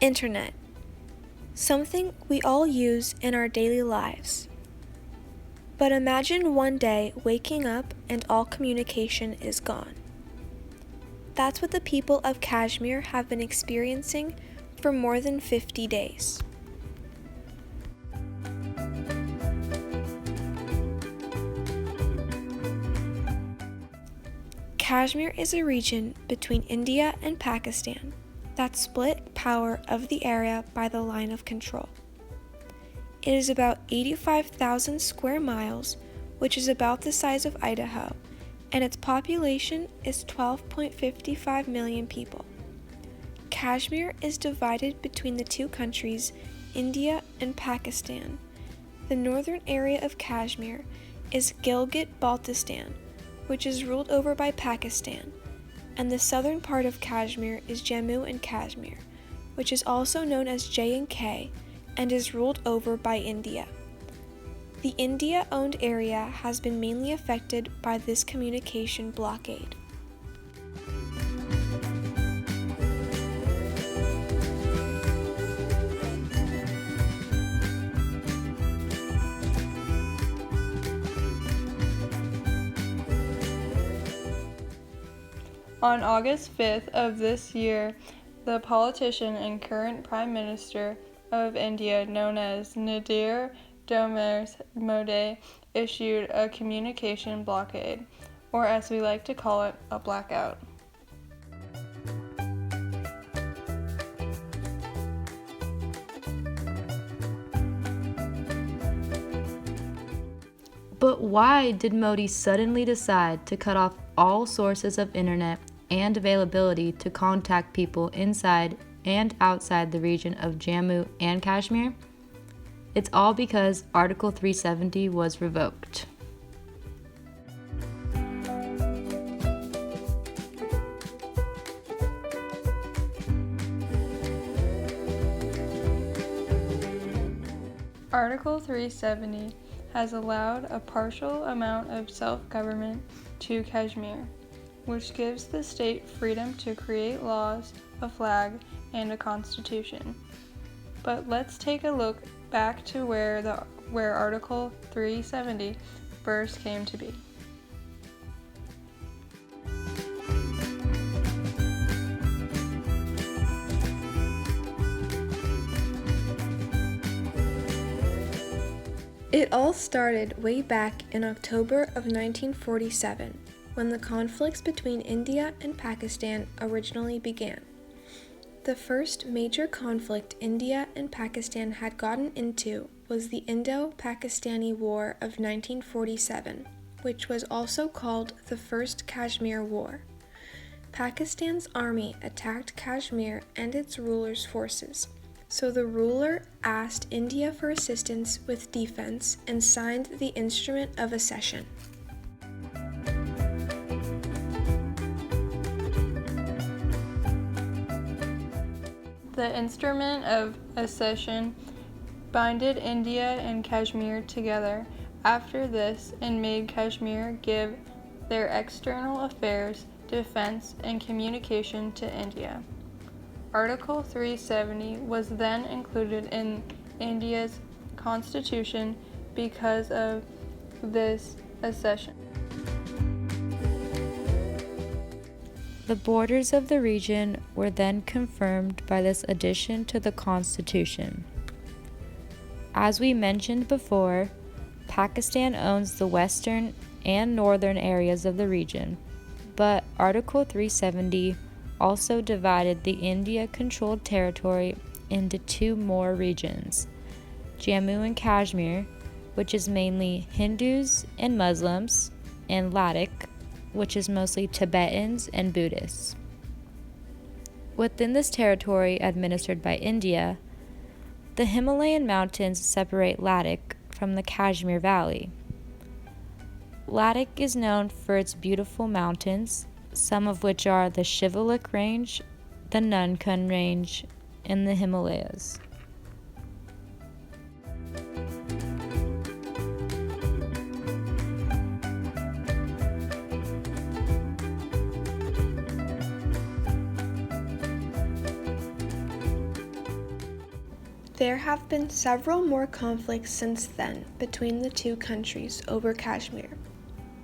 Internet. Something we all use in our daily lives. But imagine one day waking up and all communication is gone. That's what the people of Kashmir have been experiencing for more than 50 days. Kashmir is a region between India and Pakistan that split power of the area by the line of control. It is about 85,000 square miles, which is about the size of Idaho, and its population is 12.55 million people. Kashmir is divided between the two countries, India and Pakistan. The northern area of Kashmir is Gilgit-Baltistan, which is ruled over by Pakistan, and the southern part of Kashmir is Jammu and Kashmir, which is also known as J&K and is ruled over by India. The India-owned area has been mainly affected by this communication blockade. On August 5th of this year, the politician and current Prime Minister of India, known as Narendra Modi, issued a communication blockade, or as we like to call it, a blackout. But why did Modi suddenly decide to cut off all sources of internet and availability to contact people inside and outside the region of Jammu and Kashmir? It's all because Article 370 was revoked. Article 370 has allowed a partial amount of self-government to Kashmir, which gives the state freedom to create laws, a flag, and a constitution. But let's take a look back to where Article 370 first came to be. It all started way back in October of 1947, when the conflicts between India and Pakistan originally began. The first major conflict India and Pakistan had gotten into was the Indo-Pakistani War of 1947, which was also called the First Kashmir War. Pakistan's army attacked Kashmir and its ruler's forces, so the ruler asked India for assistance with defense and signed the Instrument of Accession. The Instrument of Accession binded India and Kashmir together after this and made Kashmir give their external affairs, defense, and communication to India. Article 370 was then included in India's constitution because of this accession. The borders of the region were then confirmed by this addition to the Constitution. As we mentioned before, Pakistan owns the western and northern areas of the region, but Article 370 also divided the India-controlled territory into two more regions, Jammu and Kashmir, which is mainly Hindus and Muslims, and Ladakh, which is mostly Tibetans and Buddhists. Within this territory administered by India, the Himalayan mountains separate Ladakh from the Kashmir Valley. Ladakh is known for its beautiful mountains, some of which are the Shivalik Range, the Nunkun Range, and the Himalayas. There have been several more conflicts since then between the two countries over Kashmir,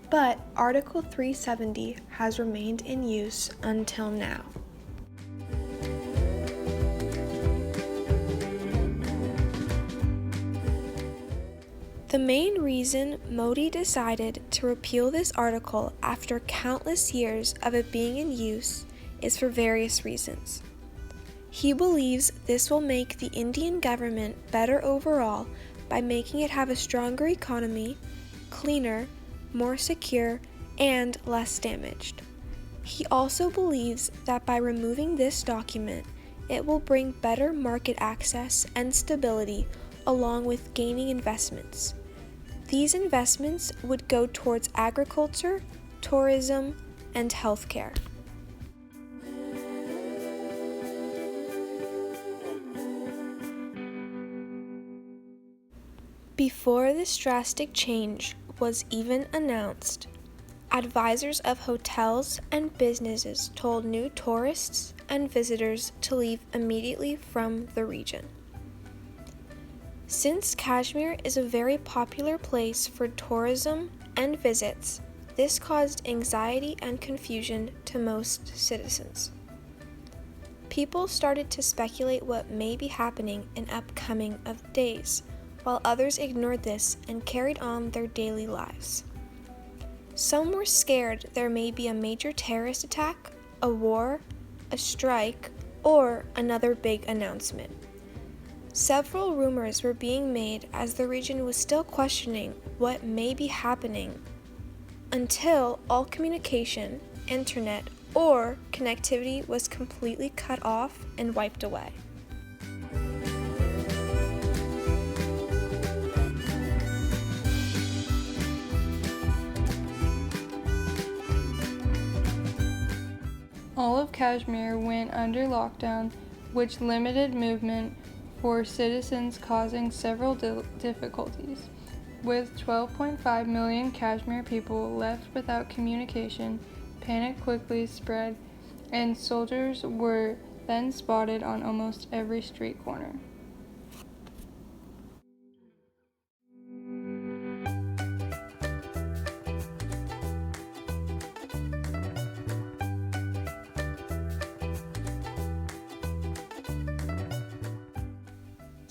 but Article 370 has remained in use until now. The main reason Modi decided to repeal this article after countless years of it being in use is for various reasons. He believes this will make the Indian government better overall by making it have a stronger economy, cleaner, more secure, and less damaged. He also believes that by removing this document, it will bring better market access and stability along with gaining investments. These investments would go towards agriculture, tourism, and healthcare. Before this drastic change was even announced, advisors of hotels and businesses told new tourists and visitors to leave immediately from the region. Since Kashmir is a very popular place for tourism and visits, this caused anxiety and confusion to most citizens. People started to speculate what may be happening in upcoming days, while others ignored this and carried on their daily lives. Some were scared there may be a major terrorist attack, a war, a strike, or another big announcement. Several rumors were being made as the region was still questioning what may be happening until all communication, internet, or connectivity was completely cut off and wiped away. All of Kashmir went under lockdown, which limited movement for citizens, causing several difficulties. With 12.5 million Kashmir people left without communication, panic quickly spread, and soldiers were then spotted on almost every street corner.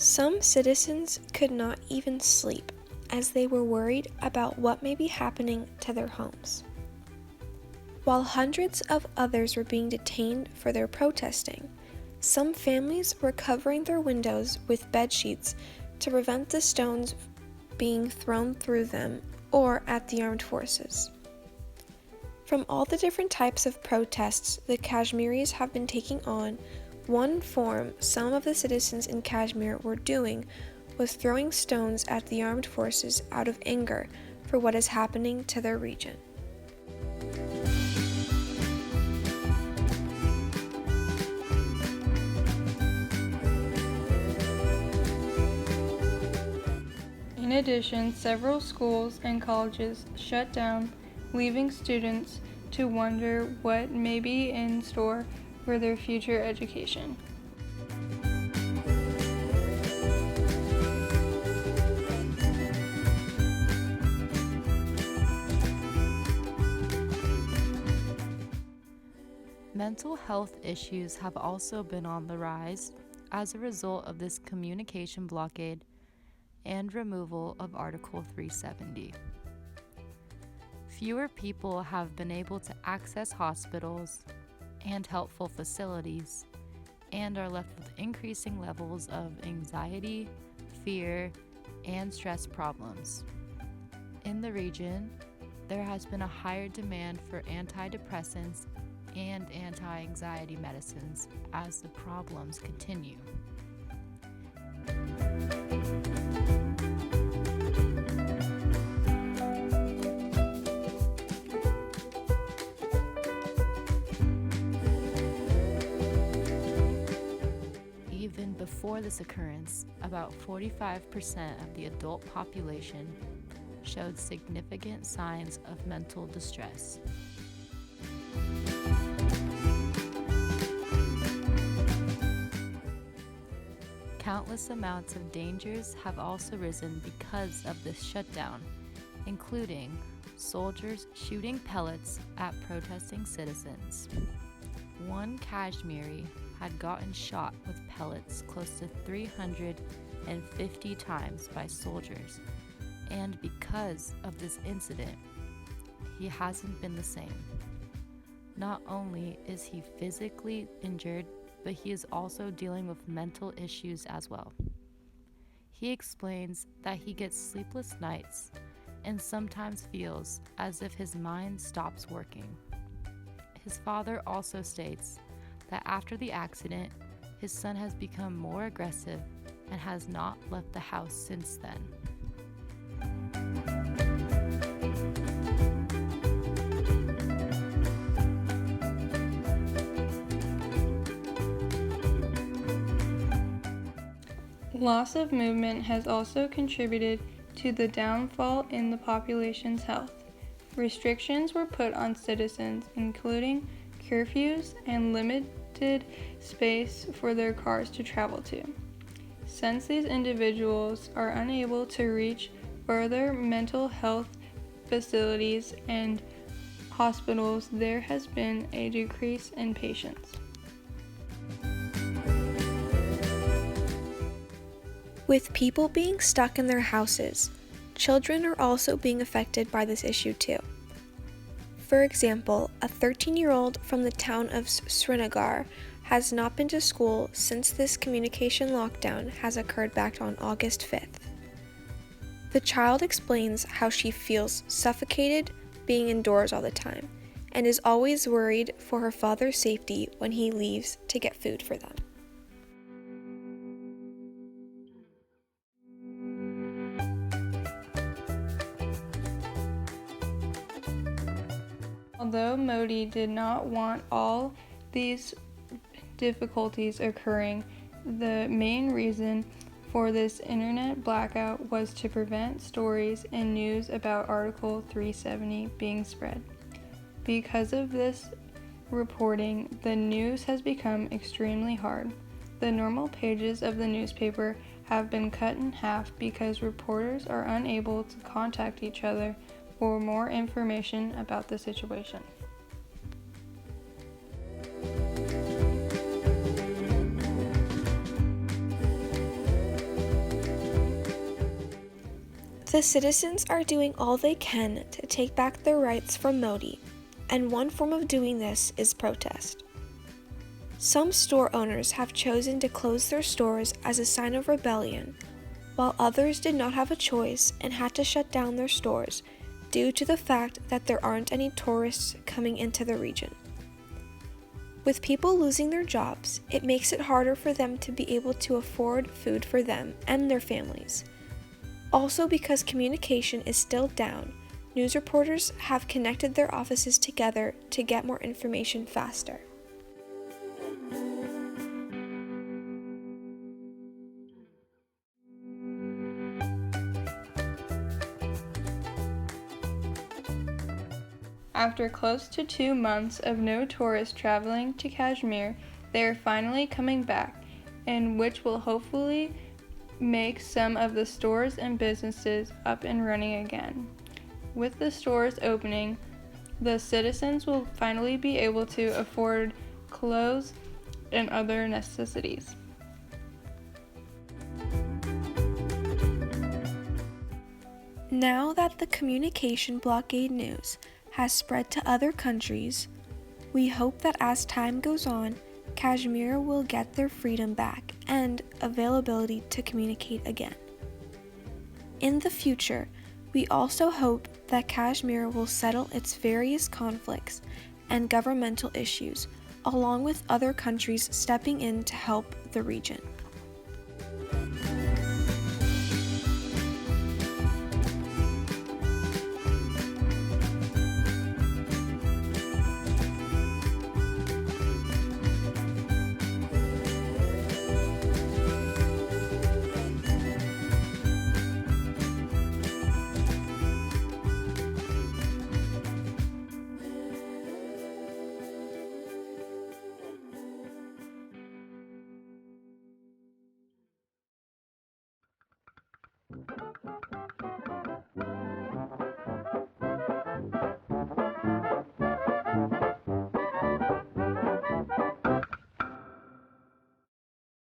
Some citizens could not even sleep as they were worried about what may be happening to their homes. While hundreds of others were being detained for their protesting, some families were covering their windows with bed sheets to prevent the stones being thrown through them or at the armed forces. From all the different types of protests the Kashmiris have been taking on, one form some of the citizens in Kashmir were doing was throwing stones at the armed forces out of anger for what is happening to their region. In addition, several schools and colleges shut down, leaving students to wonder what may be in store for their future education. Mental health issues have also been on the rise as a result of this communication blockade and removal of Article 370. Fewer people have been able to access hospitals and helpful facilities, and are left with increasing levels of anxiety, fear, and stress problems. In the region, there has been a higher demand for antidepressants and anti-anxiety medicines as the problems continue. Even before this occurrence, about 45% of the adult population showed significant signs of mental distress. countless amounts of dangers have also risen because of this shutdown, including soldiers shooting pellets at protesting citizens. One Kashmiri had gotten shot with pellets close to 350 times by soldiers, and because of this incident, he hasn't been the same. Not only is he physically injured, but he is also dealing with mental issues as well. He explains that he gets sleepless nights and sometimes feels as if his mind stops working. His father also states that after the accident, his son has become more aggressive and has not left the house since then. Loss of movement has also contributed to the downfall in the population's health. Restrictions were put on citizens, including curfews and limited space for their cars to travel to. Since these individuals are unable to reach further mental health facilities and hospitals, there has been a decrease in patients. With people being stuck in their houses, children are also being affected by this issue too. For example, a 13-year-old from the town of Srinagar has not been to school since this communication lockdown has occurred back on August 5th. The child explains how she feels suffocated being indoors all the time and is always worried for her father's safety when he leaves to get food for them. Although Modi did not want all these difficulties occurring, the main reason for this internet blackout was to prevent stories and news about Article 370 being spread. Because of this reporting, the news has become extremely hard. The normal pages of the newspaper have been cut in half because reporters are unable to contact each other for more information about the situation. The citizens are doing all they can to take back their rights from Modi, and one form of doing this is protest. Some store owners have chosen to close their stores as a sign of rebellion, while others did not have a choice and had to shut down their stores due to the fact that there aren't any tourists coming into the region. With people losing their jobs, it makes it harder for them to be able to afford food for them and their families. Also, because communication is still down, news reporters have connected their offices together to get more information faster. After close to 2 months of no tourists traveling to Kashmir, they are finally coming back, and which will hopefully make some of the stores and businesses up and running again. With the stores opening, the citizens will finally be able to afford clothes and other necessities. Now that the communication blockade news has spread to other countries, we hope that as time goes on, Kashmir will get their freedom back and availability to communicate again. In the future, we also hope that Kashmir will settle its various conflicts and governmental issues, along with other countries stepping in to help the region.